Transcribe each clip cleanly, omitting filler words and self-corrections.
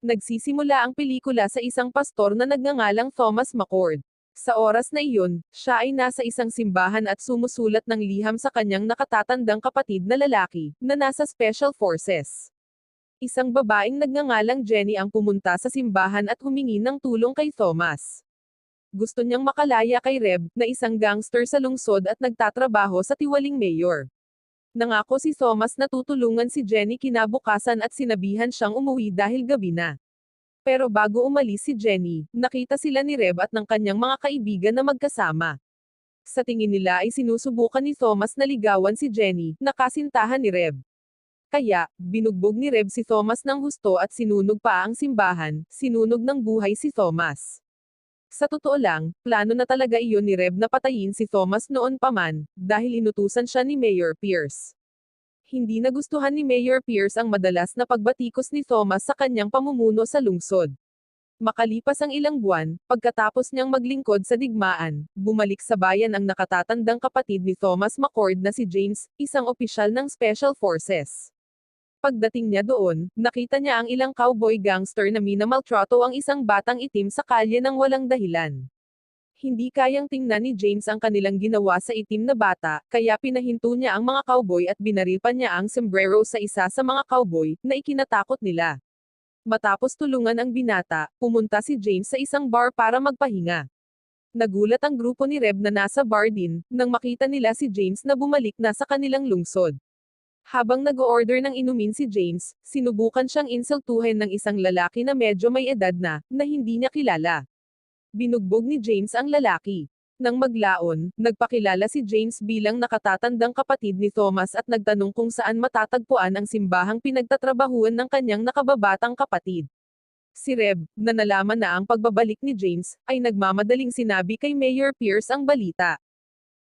Nagsisimula ang pelikula sa isang pastor na nagngangalang Thomas McCord. Sa oras na iyon, siya ay nasa isang simbahan at sumusulat ng liham sa kanyang nakatatandang kapatid na lalaki, na nasa Special Forces. Isang babaeng nagngangalang Jenny ang pumunta sa simbahan at humingi ng tulong kay Thomas. Gusto niyang makalaya kay Reb, na isang gangster sa lungsod at nagtatrabaho sa tiwaling mayor. Nangako si Thomas na tutulungan si Jenny kinabukasan at sinabihan siyang umuwi dahil gabi na. Pero bago umalis si Jenny, nakita sila ni Reb at ng kanyang mga kaibigan na magkasama. Sa tingin nila ay sinusubukan ni Thomas na ligawan si Jenny, na kasintahan ni Reb. Kaya, binugbog ni Reb si Thomas ng husto at sinunog pa ang simbahan, sinunog ng buhay si Thomas. Sa totoo lang, plano na talaga iyon ni Reb na patayin si Thomas noon pa man, dahil inutusan siya ni Mayor Pierce. Hindi nagustuhan ni Mayor Pierce ang madalas na pagbatikos ni Thomas sa kanyang pamumuno sa lungsod. Makalipas ang ilang buwan, pagkatapos niyang maglingkod sa digmaan, bumalik sa bayan ang nakatatandang kapatid ni Thomas McCord na si James, isang opisyal ng Special Forces. Pagdating niya doon, nakita niya ang ilang cowboy gangster na minamaltrato ang isang batang itim sa kalye ng walang dahilan. Hindi kayang tingnan ni James ang kanilang ginawa sa itim na bata, kaya pinahinto niya ang mga cowboy at binaril pa niya ang sombrero sa isa sa mga cowboy, na ikinatakot nila. Matapos tulungan ang binata, pumunta si James sa isang bar para magpahinga. Nagulat ang grupo ni Reb na nasa bar din, nang makita nila si James na bumalik na sa kanilang lungsod. Habang nag-o-order ng inumin si James, sinubukan siyang insultuhin ng isang lalaki na medyo may edad na hindi niya kilala. Binugbog ni James ang lalaki. Nang maglaon, nagpakilala si James bilang nakatatandang kapatid ni Thomas at nagtanong kung saan matatagpuan ang simbahang pinagtatrabahuan ng kanyang nakababatang kapatid. Si Reb, na nalaman na ang pagbabalik ni James, ay nagmamadaling sinabi kay Mayor Pierce ang balita.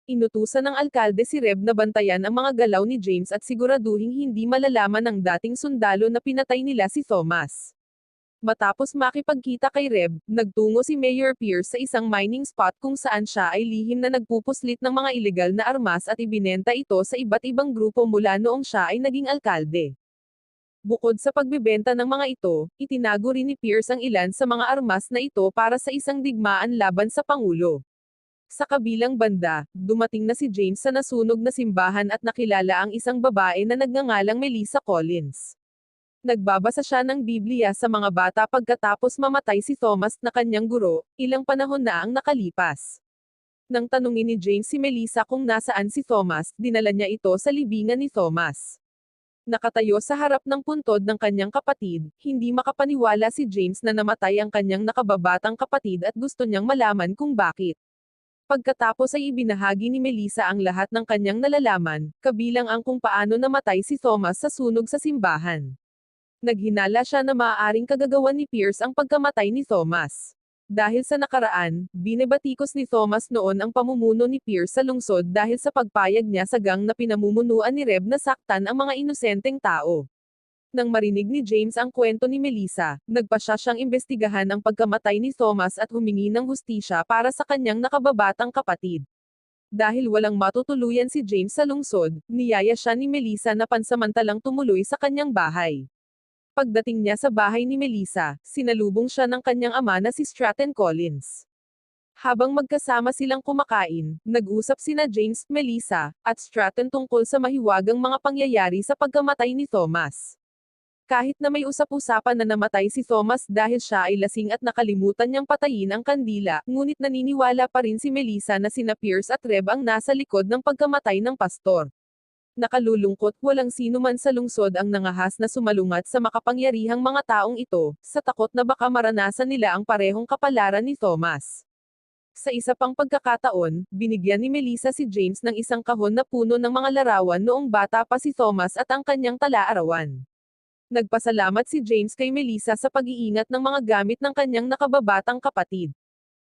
Inutusan ng alkalde si Reb na bantayan ang mga galaw ni James at siguraduhing hindi malalaman ng dating sundalo na pinatay nila si Thomas. Matapos makipagkita kay Reb, nagtungo si Mayor Pierce sa isang mining spot kung saan siya ay lihim na nagpupuslit ng mga ilegal na armas at ibinenta ito sa iba't ibang grupo mula noong siya ay naging alkalde. Bukod sa pagbebenta ng mga ito, itinago rin ni Pierce ang ilan sa mga armas na ito para sa isang digmaan laban sa Pangulo. Sa kabilang banda, dumating na si James sa nasunog na simbahan at nakilala ang isang babae na nagngangalang Melissa Collins. Nagbabasa siya ng Biblia sa mga bata pagkatapos mamatay si Thomas na kanyang guro, ilang panahon na ang nakalipas. Nang tanungin ni James si Melissa kung nasaan si Thomas, dinala niya ito sa libingan ni Thomas. Nakatayo sa harap ng puntod ng kanyang kapatid, hindi makapaniwala si James na namatay ang kanyang nakababatang kapatid at gusto niyang malaman kung bakit. Pagkatapos ay ibinahagi ni Melissa ang lahat ng kanyang nalalaman, kabilang ang kung paano namatay si Thomas sa sunog sa simbahan. Naghinala siya na maaaring kagagawan ni Pierce ang pagkamatay ni Thomas. Dahil sa nakaraan, binibatikos ni Thomas noon ang pamumuno ni Pierce sa lungsod dahil sa pagpayag niya sa gang na pinamumunuan ni Reb na saktan ang mga inosenteng tao. Nang marinig ni James ang kwento ni Melissa, nagpasya siyang imbestigahan ang pagkamatay ni Thomas at humingi ng hustisya para sa kanyang nakababatang kapatid. Dahil walang matutuluyan si James sa lungsod, niyaya siya ni Melissa na pansamantalang tumuloy sa kanyang bahay. Pagdating niya sa bahay ni Melissa, sinalubong siya ng kanyang ama na si Stratton Collins. Habang magkasama silang kumakain, nag-usap sina James, Melissa, at Stratton tungkol sa mahiwagang mga pangyayari sa pagkamatay ni Thomas. Kahit na may usap-usapan na namatay si Thomas dahil siya ay lasing at nakalimutan niyang patayin ang kandila, ngunit naniniwala pa rin si Melissa na sina Pierce at Reb ang nasa likod ng pagkamatay ng pastor. Nakalulungkot, walang sino man sa lungsod ang nangahas na sumalungat sa makapangyarihang mga taong ito, sa takot na baka maranasan nila ang parehong kapalaran ni Thomas. Sa isa pang pagkakataon, binigyan ni Melissa si James ng isang kahon na puno ng mga larawan noong bata pa si Thomas at ang kanyang tala-arawan. Nagpasalamat si James kay Melissa sa pag-iingat ng mga gamit ng kanyang nakababatang kapatid.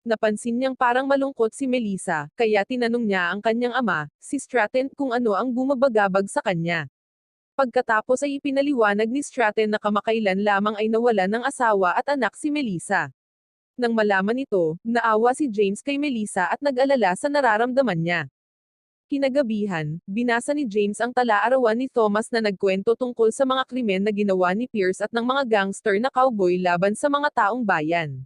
Napansin niyang parang malungkot si Melissa, kaya tinanong niya ang kanyang ama, si Stratton, kung ano ang bumabagabag sa kanya. Pagkatapos ay ipinaliwanag ni Stratton na kamakailan lamang ay nawalan ng asawa at anak si Melissa. Nang malaman ito, naawa si James kay Melissa at nag-alala sa nararamdaman niya. Kinagabihan, binasa ni James ang tala-arawan ni Thomas na nagkwento tungkol sa mga krimen na ginawa ni Pierce at ng mga gangster na cowboy laban sa mga taong bayan.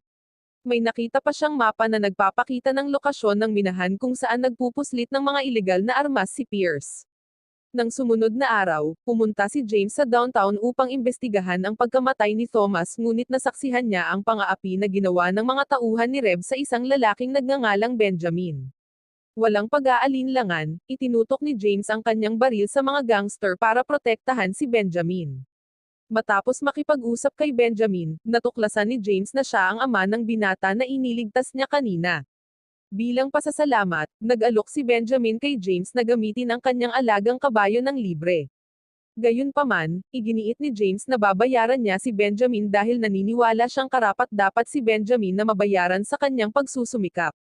May nakita pa siyang mapa na nagpapakita ng lokasyon ng minahan kung saan nagpupuslit ng mga ilegal na armas si Pierce. Nang sumunod na araw, pumunta si James sa downtown upang imbestigahan ang pagkamatay ni Thomas ngunit nasaksihan niya ang pang-aapi na ginawa ng mga tauhan ni Reb sa isang lalaking nagngangalang Benjamin. Walang pag-aalinlangan, itinutok ni James ang kanyang baril sa mga gangster para protektahan si Benjamin. Matapos makipag-usap kay Benjamin, natuklasan ni James na siya ang ama ng binata na iniligtas niya kanina. Bilang pasasalamat, nag-alok si Benjamin kay James na gamitin ang kanyang alagang kabayo ng libre. Gayunpaman, iginiit ni James na babayaran niya si Benjamin dahil naniniwala siyang karapat-dapat si Benjamin na mabayaran sa kanyang pagsusumikap.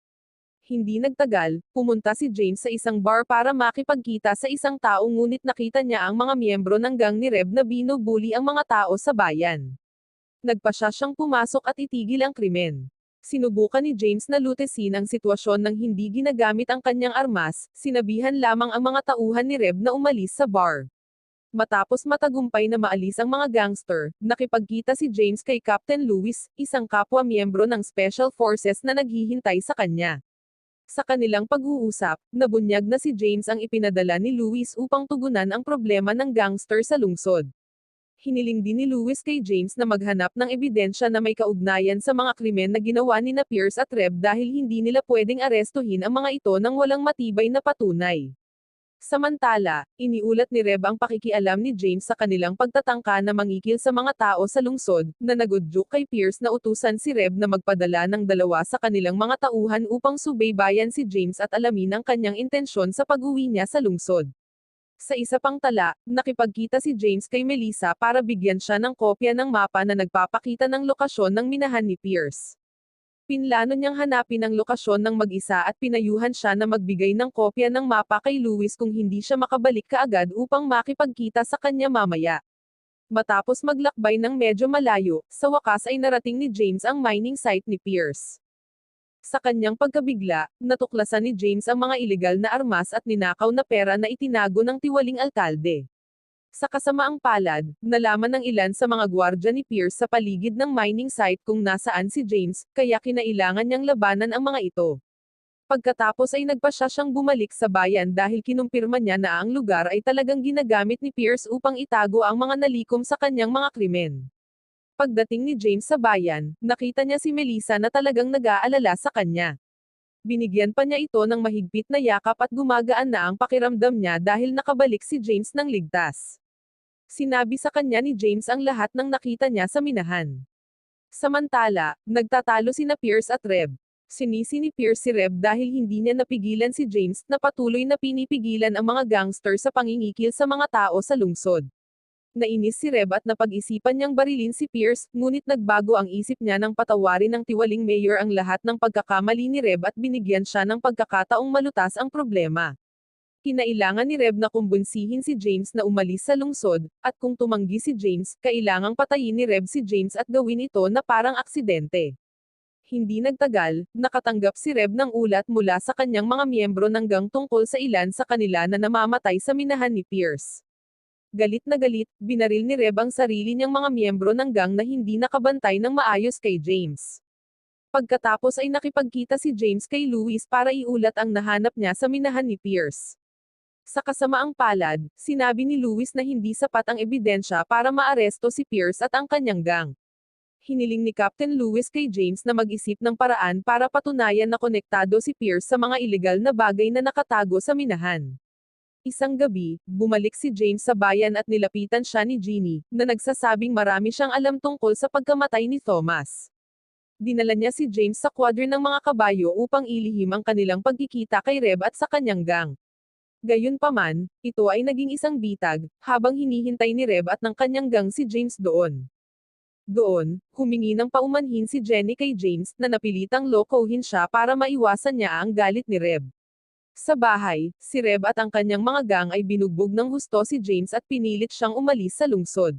Hindi nagtagal, pumunta si James sa isang bar para makipagkita sa isang tao ngunit nakita niya ang mga miyembro ng gang ni Reb na binubuli ang mga tao sa bayan. Nagpasya siyang pumasok at itigil ang krimen. Sinubukan ni James na lutesin ang sitwasyon nang hindi ginagamit ang kanyang armas, sinabihan lamang ang mga tauhan ni Reb na umalis sa bar. Matapos matagumpay na maalis ang mga gangster, nakipagkita si James kay Captain Lewis, isang kapwa miyembro ng Special Forces na naghihintay sa kanya. Sa kanilang pag-uusap, nabunyag na si James ang ipinadala ni Lewis upang tugunan ang problema ng gangster sa lungsod. Hiniling din ni Lewis kay James na maghanap ng ebidensya na may kaugnayan sa mga krimen na ginawa ni Pierce at Reb dahil hindi nila pwedeng arestuhin ang mga ito nang walang matibay na patunay. Samantala, iniulat ni Reb ang pakikialam ni James sa kanilang pagtatangka na mangikil sa mga tao sa lungsod, na nagudyok kay Pierce na utusan si Reb na magpadala ng dalawa sa kanilang mga tauhan upang subaybayan si James at alamin ang kanyang intensyon sa pag-uwi niya sa lungsod. Sa isa pang tala, nakipagkita si James kay Melissa para bigyan siya ng kopya ng mapa na nagpapakita ng lokasyon ng minahan ni Pierce. Pinlano niyang hanapin ang lokasyon ng mag-isa at pinayuhan siya na magbigay ng kopya ng mapa kay Lewis kung hindi siya makabalik kaagad upang makipagkita sa kanya mamaya. Matapos maglakbay ng medyo malayo, sa wakas ay narating ni James ang mining site ni Pierce. Sa kanyang pagkabigla, natuklasan ni James ang mga ilegal na armas at ninakaw na pera na itinago ng tiwaling alkalde. Sa kasamaang palad, nalaman ng ilan sa mga gwardya ni Pierce sa paligid ng mining site kung nasaan si James, kaya kinailangan niyang labanan ang mga ito. Pagkatapos ay nagpasya siyang bumalik sa bayan dahil kinumpirma niya na ang lugar ay talagang ginagamit ni Pierce upang itago ang mga nalikom sa kanyang mga krimen. Pagdating ni James sa bayan, nakita niya si Melissa na talagang nag-aalala sa kanya. Binigyan pa niya ito ng mahigpit na yakap at gumagaan na ang pakiramdam niya dahil nakabalik si James ng ligtas. Sinabi sa kanya ni James ang lahat ng nakita niya sa minahan. Samantala, nagtatalo sina Pierce at Reb. Sinisi ni Pierce si Reb dahil hindi niya napigilan si James na patuloy na pinipigilan ang mga gangster sa pangingikil sa mga tao sa lungsod. Nainis si Reb at napag-isipan niyang barilin si Pierce, ngunit nagbago ang isip niya nang patawarin ng tiwaling mayor ang lahat ng pagkakamali ni Reb at binigyan siya ng pagkakataong malutas ang problema. Kinailangan ni Reb na kumbunsihin si James na umalis sa lungsod, at kung tumanggi si James, kailangang patayin ni Reb si James at gawin ito na parang aksidente. Hindi nagtagal, nakatanggap si Reb ng ulat mula sa kanyang mga miyembro ng gang tungkol sa ilan sa kanila na namamatay sa minahan ni Pierce. Galit na galit, binaril ni Reb ang sarili niyang mga miyembro ng gang na hindi nakabantay ng maayos kay James. Pagkatapos ay nakipagkita si James kay Lewis para iulat ang nahanap niya sa minahan ni Pierce. Sa kasamaang palad, sinabi ni Lewis na hindi sapat ang ebidensya para maaresto si Pierce at ang kanyang gang. Hiniling ni Captain Lewis kay James na mag-isip ng paraan para patunayan na konektado si Pierce sa mga ilegal na bagay na nakatago sa minahan. Isang gabi, bumalik si James sa bayan at nilapitan siya ni Jeannie, na nagsasabing marami siyang alam tungkol sa pagkamatay ni Thomas. Dinala niya si James sa kwadro ng mga kabayo upang ilihim ang kanilang pagkikita kay Reb at sa kanyang gang. Gayunpaman, ito ay naging isang bitag, habang hinihintay ni Reb at ng kanyang gang si James doon. Doon, humingi ng paumanhin si Jenny kay James na napilitang lokohin siya para maiwasan niya ang galit ni Reb. Sa bahay, si Reb at ang kanyang mga gang ay binugbog ng husto si James at pinilit siyang umalis sa lungsod.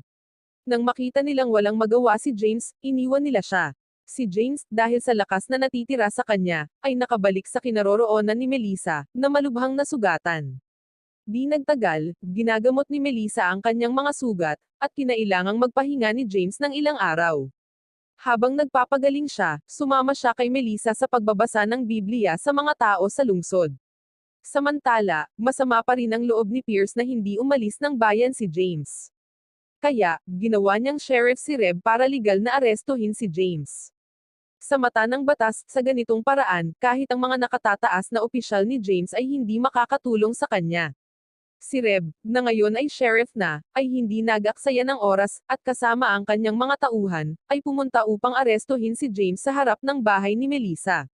Nang makita nilang walang magawa si James, iniwan nila siya. Si James, dahil sa lakas na natitira sa kanya, ay nakabalik sa kinaroroonan ni Melissa, na malubhang nasugatan. Di nagtagal, ginagamot ni Melissa ang kanyang mga sugat, at kinailangang magpahinga ni James ng ilang araw. Habang nagpapagaling siya, sumama siya kay Melissa sa pagbabasa ng Biblia sa mga tao sa lungsod. Samantala, masama pa rin ang loob ni Pierce na hindi umalis ng bayan si James. Kaya, ginawa niyang sheriff si Reb para legal na arestuhin si James. Sa mata ng batas, sa ganitong paraan, kahit ang mga nakatataas na opisyal ni James ay hindi makakatulong sa kanya. Si Reb, na ngayon ay sheriff na, ay hindi nag-aksaya ng oras, at kasama ang kanyang mga tauhan, ay pumunta upang arestuhin si James sa harap ng bahay ni Melissa.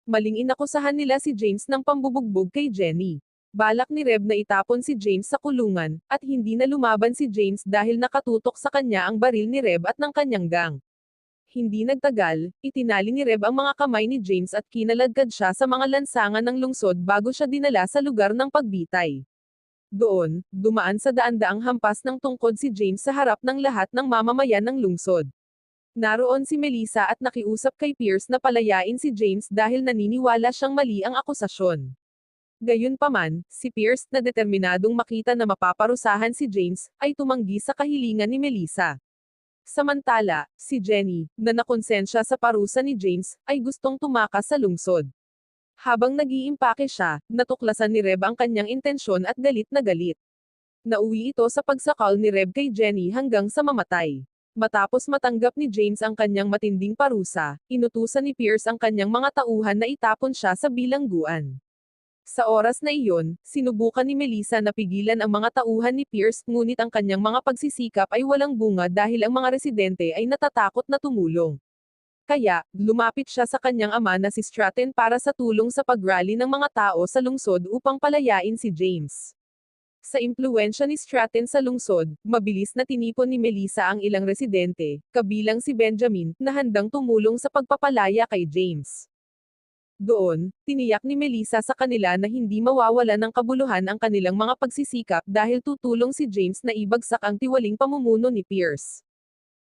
Maling inakusahan nila si James ng pambubugbog kay Jenny. Balak ni Reb na itapon si James sa kulungan, at hindi na lumaban si James dahil nakatutok sa kanya ang baril ni Reb at ng kanyang gang. Hindi nagtagal, itinali ni Reb ang mga kamay ni James at kinaladkad siya sa mga lansangan ng lungsod bago siya dinala sa lugar ng pagbitay. Doon, dumaan sa daan-daang hampas ng tungkod si James sa harap ng lahat ng mamamayan ng lungsod. Naroon si Melissa at nakiusap kay Pierce na palayain si James dahil naniniwala siyang mali ang akusasyon. Gayunpaman, si Pierce, na determinadong makita na mapaparusahan si James, ay tumanggi sa kahilingan ni Melissa. Samantala, si Jenny, na nakonsensya sa parusa ni James, ay gustong tumakas sa lungsod. Habang nag-iimpake siya, natuklasan ni Reb ang kanyang intensyon at galit na galit. Nauwi ito sa pagsakal ni Reb kay Jenny hanggang sa mamatay. Matapos matanggap ni James ang kanyang matinding parusa, inutusan ni Pierce ang kanyang mga tauhan na itapon siya sa bilangguan. Sa oras na iyon, sinubukan ni Melissa na pigilan ang mga tauhan ni Pierce, ngunit ang kanyang mga pagsisikap ay walang bunga dahil ang mga residente ay natatakot na tumulong. Kaya, lumapit siya sa kanyang ama na si Stratton para sa tulong sa pag-rally ng mga tao sa lungsod upang palayain si James. Sa impluwensya ni Stratton sa lungsod, mabilis na tinipon ni Melissa ang ilang residente, kabilang si Benjamin, na handang tumulong sa pagpapalaya kay James. Doon, tiniyak ni Melissa sa kanila na hindi mawawala ng kabuluhan ang kanilang mga pagsisikap dahil tutulong si James na ibagsak ang tiwaling pamumuno ni Pierce.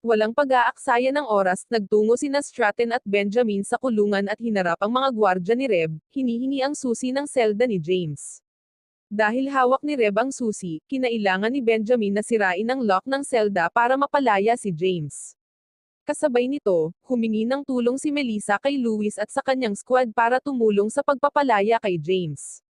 Walang pag-aaksaya ng oras, nagtungo sina Stratton at Benjamin sa kulungan at hinarap ang mga gwardya ni Reb, hinihingi ang susi ng selda ni James. Dahil hawak ni Reb ang susi, kinailangan ni Benjamin na sirain ang lock ng selda para mapalaya si James. Kasabay nito, humingi ng tulong si Melissa kay Louis at sa kanyang squad para tumulong sa pagpapalaya kay James.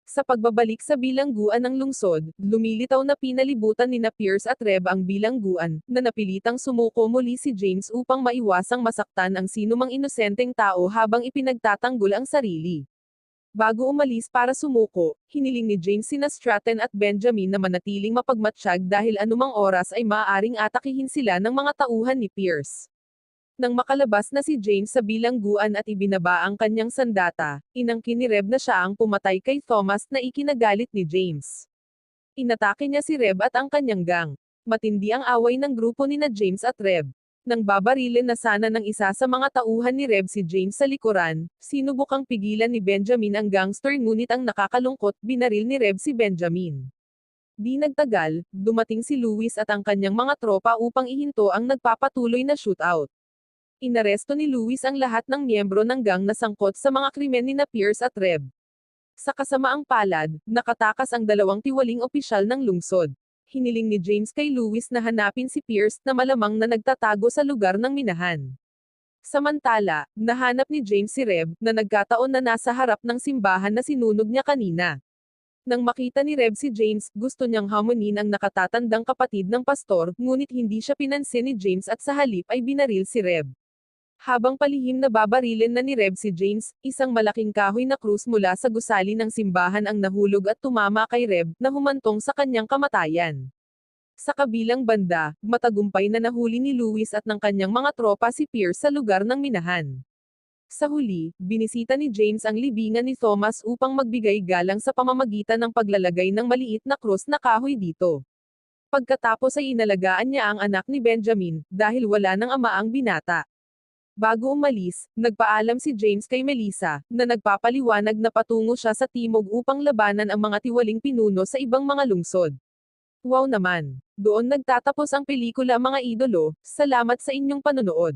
Sa pagbabalik sa bilangguan ng lungsod, lumilitaw na pinalibutan ni Pierce at Reb ang bilangguan, na napilitang sumuko muli si James upang maiwasang masaktan ang sinumang inosenteng tao habang ipinagtatanggol ang sarili. Bago umalis para sumuko, hiniling ni James sina Stratton at Benjamin na manatiling mapagmatsyag dahil anumang oras ay maaaring atakihin sila ng mga tauhan ni Pierce. Nang makalabas na si James sa bilangguan at ibinaba ang kanyang sandata, inangkin ni Reb na siya ang pumatay kay Thomas na ikinagalit ni James. Inatake niya si Reb at ang kanyang gang. Matindi ang away ng grupo ni James at Reb. Nang babarilin na sana ng isa sa mga tauhan ni Reb si James sa likuran, sinubukang pigilan ni Benjamin ang gangster ngunit ang nakakalungkot, binaril ni Reb si Benjamin. Di nagtagal, dumating si Louis at ang kanyang mga tropa upang ihinto ang nagpapatuloy na shootout. Inaresto ni Louis ang lahat ng miyembro ng gang na sangkot sa mga krimen ni Pierce at Reb. Sa kasamaang palad, nakatakas ang dalawang tiwaling opisyal ng lungsod. Hiniling ni James kay Louis na hanapin si Pierce na malamang na nagtatago sa lugar ng minahan. Samantala, nahanap ni James si Reb, na nagkataon na nasa harap ng simbahan na sinunog niya kanina. Nang makita ni Reb si James, gusto niyang hamunin ang nakatatandang kapatid ng pastor, ngunit hindi siya pinansin ni James at sa halip ay binaril si Reb. Habang palihim na babarilin na ni Reb si James, isang malaking kahoy na krus mula sa gusali ng simbahan ang nahulog at tumama kay Reb, na humantong sa kanyang kamatayan. Sa kabilang banda, matagumpay na nahuli ni Louis at ng kanyang mga tropa si Pierce sa lugar ng minahan. Sa huli, binisita ni James ang libingan ni Thomas upang magbigay galang sa pamamagitan ng paglalagay ng maliit na krus na kahoy dito. Pagkatapos ay inalagaan niya ang anak ni Benjamin, dahil wala ng ama ang binata. Bago umalis, nagpaalam si James kay Melissa, na nagpapaliwanag na patungo siya sa timog upang labanan ang mga tiwaling pinuno sa ibang mga lungsod. Wow naman! Doon nagtatapos ang pelikula mga idolo, salamat sa inyong panonood.